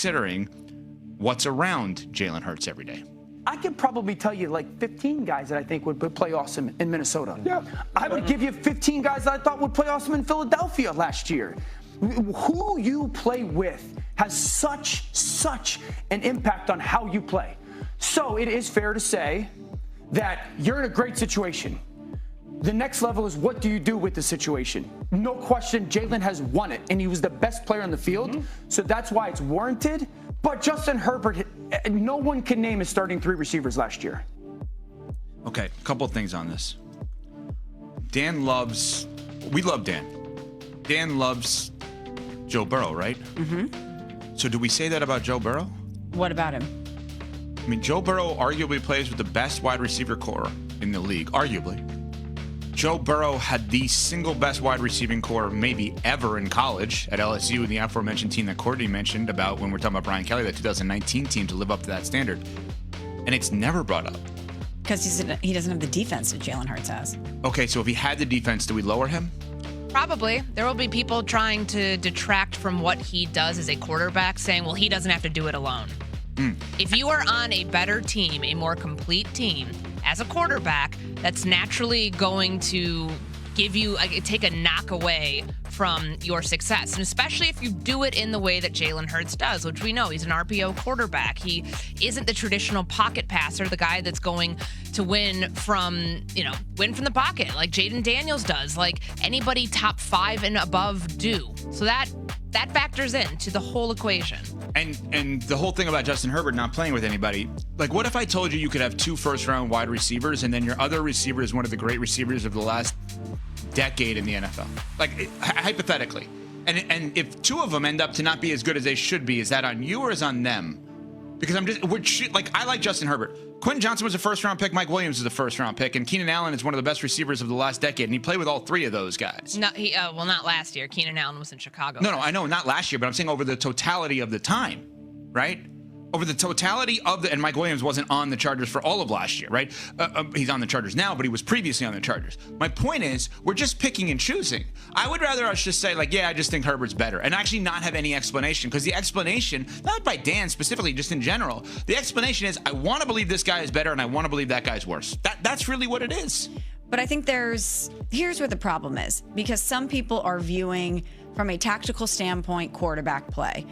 considering what's around Jalen Hurts every day? I could probably tell you like 15 guys that I think would play awesome in Minnesota. Yeah. I would give you 15 guys that I thought would play awesome in Philadelphia last year. Who you play with has such an impact on how you play. So it is fair to say that you're in a great situation. The next level is, what do you do with the situation? No question, Jalen has won it, and he was the best player on the field. So that's why it's warranted. But Justin Herbert, no one can name his starting 3 receivers last year. Okay, a couple of things on this. We love Dan. Dan loves Joe Burrow, right? Mm-hmm. So do we say that about Joe Burrow? What about him? I mean, Joe Burrow arguably plays with the best wide receiver core in the league, arguably. Joe Burrow had the single best wide receiving core maybe ever in college at LSU, the aforementioned team that Courtney mentioned about when we're talking about Brian Kelly, that 2019 team, to live up to that standard. And it's never brought up. Because he doesn't have the defense that Jalen Hurts has. Okay, so if he had the defense, do we lower him? Probably. There will be people trying to detract from what he does as a quarterback, saying, well, he doesn't have to do it alone. If you are on a better team, a more complete team, as a quarterback, that's naturally going to give you, take a knock away from your success. And especially if you do it in the way that Jalen Hurts does, which we know he's an RPO quarterback. He isn't the traditional pocket passer, the guy that's going to win from the pocket like Jayden Daniels does, like anybody top 5 and above do. So that factors into the whole equation. And the whole thing about Justin Herbert not playing with anybody, like what if I told you could have 2 first-round wide receivers and then your other receiver is one of the great receivers of the last decade in the NFL? Like, hypothetically. And if 2 of them end up to not be as good as they should be, is that on you or is on them? Because I like Justin Herbert. Quentin Johnson was a first-round pick. Mike Williams is a first-round pick. And Keenan Allen is one of the best receivers of the last decade. And he played with all 3 of those guys. No, not last year. Keenan Allen was in Chicago. No, I know, not last year. But I'm saying over the totality of the time, right? Over the totality of and Mike Williams wasn't on the Chargers for all of last year, right? He's on the Chargers now, but he was previously on the Chargers. My point is, we're just picking and choosing. I would rather us just say, I just think Herbert's better, and actually not have any explanation, because the explanation, not by Dan specifically, just in general, the explanation is, I want to believe this guy is better, and I want to believe that guy's worse. That's really what it is. But I think here's where the problem is, because some people are viewing from a tactical standpoint quarterback play,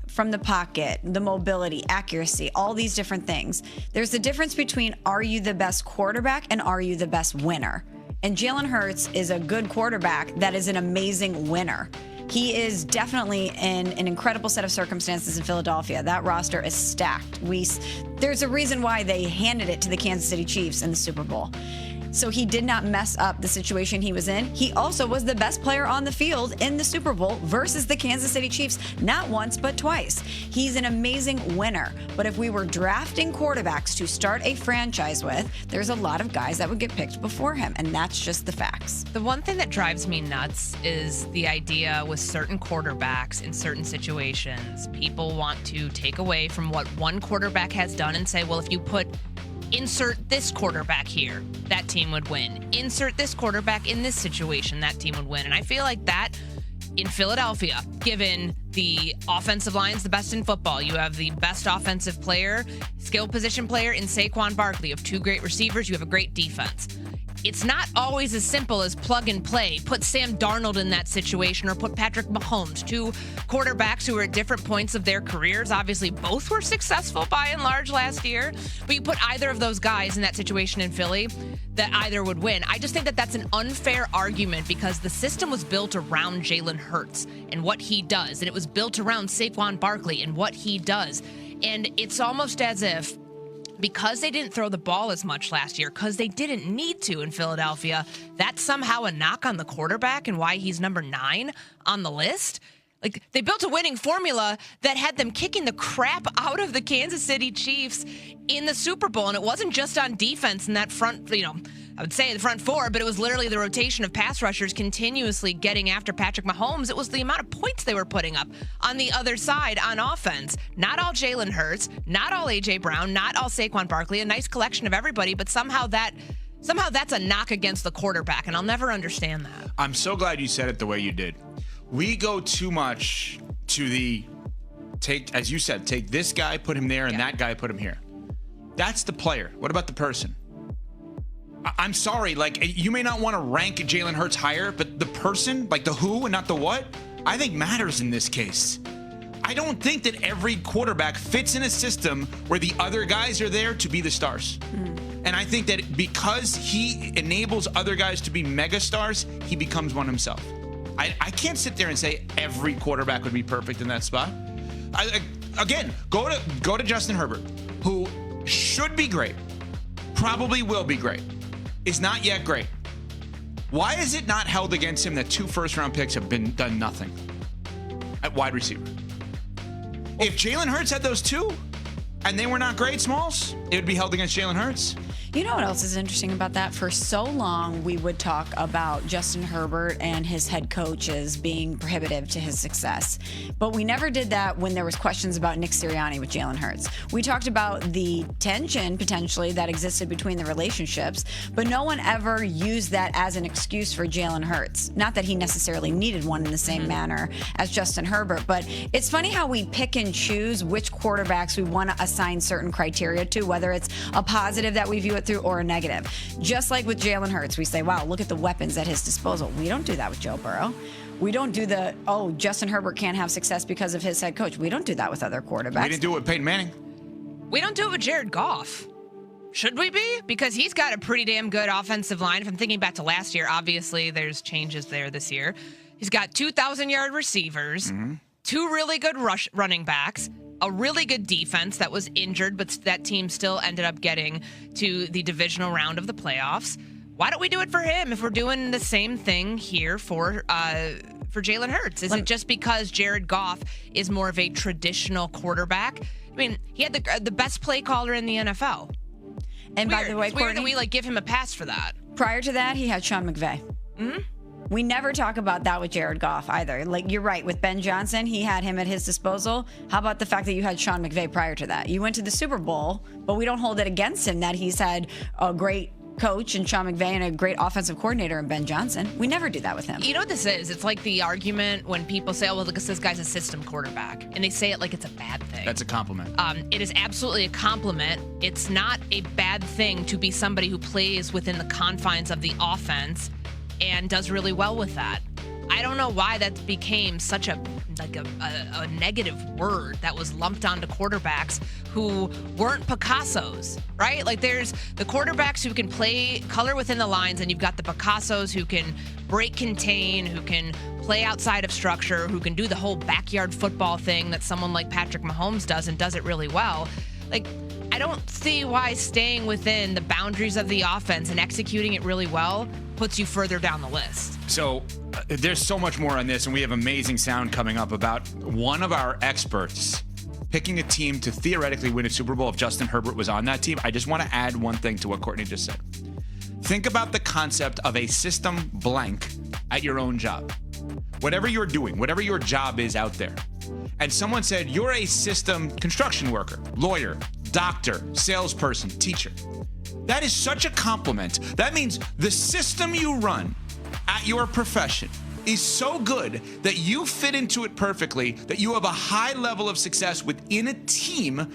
from the pocket, the mobility, accuracy, all these different things. There's a difference between, are you the best quarterback and are you the best winner? And Jalen Hurts is a good quarterback that is an amazing winner. He is definitely in an incredible set of circumstances in Philadelphia. That roster is stacked. There's a reason why they handed it to the Kansas City Chiefs in the Super Bowl. So he did not mess up the situation he was in. He also was the best player on the field in the Super Bowl versus the Kansas City Chiefs, not once, but twice. He's an amazing winner. But if we were drafting quarterbacks to start a franchise with, there's a lot of guys that would get picked before him, and that's just the facts. The one thing that drives me nuts is the idea with certain quarterbacks in certain situations, people want to take away from what one quarterback has done and say, well, if you put insert this quarterback here, that team would win. Insert this quarterback in this situation, that team would win. And I feel like that in Philadelphia, given the offensive line's the best in football, you have the best offensive player, skill position player in Saquon Barkley. You have 2 great receivers. You have a great defense. It's not always as simple as plug and play. Put Sam Darnold in that situation or put Patrick Mahomes, 2 quarterbacks who are at different points of their careers. Obviously, both were successful by and large last year. But you put either of those guys in that situation in Philly, that either would win. I just think that that's an unfair argument because the system was built around Jalen Hurts and what he does. And it was built around Saquon Barkley and what he does. And it's almost as if because they didn't throw the ball as much last year, because they didn't need to in Philadelphia, that's somehow a knock on the quarterback and why he's number 9 on the list. Like, they built a winning formula that had them kicking the crap out of the Kansas City Chiefs in the Super Bowl. And it wasn't just on defense in that front, I would say the front 4, but it was literally the rotation of pass rushers continuously getting after Patrick Mahomes. It was the amount of points they were putting up on the other side on offense. Not all Jalen Hurts, not all A.J. Brown, not all Saquon Barkley, a nice collection of everybody, but somehow that's a knock against the quarterback, and I'll never understand that. I'm so glad you said it the way you did. We go too much to the take, as you said, take this guy, put him there, and that guy, put him here. That's the player. What about the person? I'm sorry, like, you may not want to rank Jalen Hurts higher, but the person, like the who and not the what, I think matters in this case. I don't think that every quarterback fits in a system where the other guys are there to be the stars. And I think that because he enables other guys to be mega stars, he becomes one himself. I can't sit there and say every quarterback would be perfect in that spot. Again, go to Justin Herbert, who should be great, probably will be great, is not yet great. Why is it not held against him that 2 first-round picks have done nothing at wide receiver? If Jalen Hurts had those 2 and they were not great, Smalls, it would be held against Jalen Hurts. You know what else is interesting about that? For so long, we would talk about Justin Herbert and his head coaches being prohibitive to his success. But we never did that when there was questions about Nick Sirianni with Jalen Hurts. We talked about the tension, potentially, that existed between the relationships, but no one ever used that as an excuse for Jalen Hurts. Not that he necessarily needed one in the same manner as Justin Herbert, but it's funny how we pick and choose which quarterbacks we want to assign certain criteria to, whether it's a positive that we view it through or a negative. Just like with Jalen Hurts, we say, wow, look at the weapons at his disposal. We don't do that with Joe Burrow. We don't do Justin Herbert can't have success because of his head coach. We don't do that with other quarterbacks. We didn't do it with Peyton Manning. We don't do it with Jared Goff. Should we be? Because he's got a pretty damn good offensive line. If I'm thinking back to last year, obviously there's changes there this year. He's got 2,000-yard receivers, 2 really good running backs, a really good defense that was injured, but that team still ended up getting to the divisional round of the playoffs. Why don't we do it for him if we're doing the same thing here for Jalen Hurts? Is it just because Jared Goff is more of a traditional quarterback? I mean, he had the best play caller in the NFL. And by the way, it's weird that we give him a pass for that. Prior to that, he had Sean McVay. We never talk about that with Jared Goff either. Like, you're right, with Ben Johnson, he had him at his disposal. How about the fact that you had Sean McVay prior to that? You went to the Super Bowl, but we don't hold it against him that he's had a great coach in Sean McVay and a great offensive coordinator in Ben Johnson. We never do that with him. You know what this is? It's like the argument when people say, oh, well, look, this guy's a system quarterback. And they say it like it's a bad thing. That's a compliment. It is absolutely a compliment. It's not a bad thing to be somebody who plays within the confines of the offense and does really well with that. I don't know why that became such a negative word that was lumped onto quarterbacks who weren't Picassos, right? Like, there's the quarterbacks who can play color within the lines, and you've got the Picassos who can break contain, who can play outside of structure, who can do the whole backyard football thing that someone like Patrick Mahomes does and does it really well. Like, I don't see why staying within the boundaries of the offense and executing it really well puts you further down the list. So there's so much more on this, and we have amazing sound coming up about one of our experts picking a team to theoretically win a Super Bowl if Justin Herbert was on that team. I just want to add one thing to what Courtney just said. Think about the concept of a system blank at your own job. Whatever you're doing, whatever your job is out there, and someone said, you're a system construction worker, lawyer, doctor, salesperson, teacher. That is such a compliment. That means the system you run at your profession is so good that you fit into it perfectly, that you have a high level of success within a team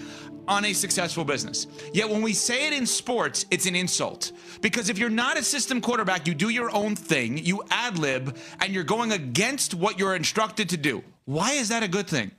on a successful business. Yet when we say it in sports, it's an insult. Because if you're not a system quarterback, you do your own thing, you ad-lib, and you're going against what you're instructed to do. Why is that a good thing?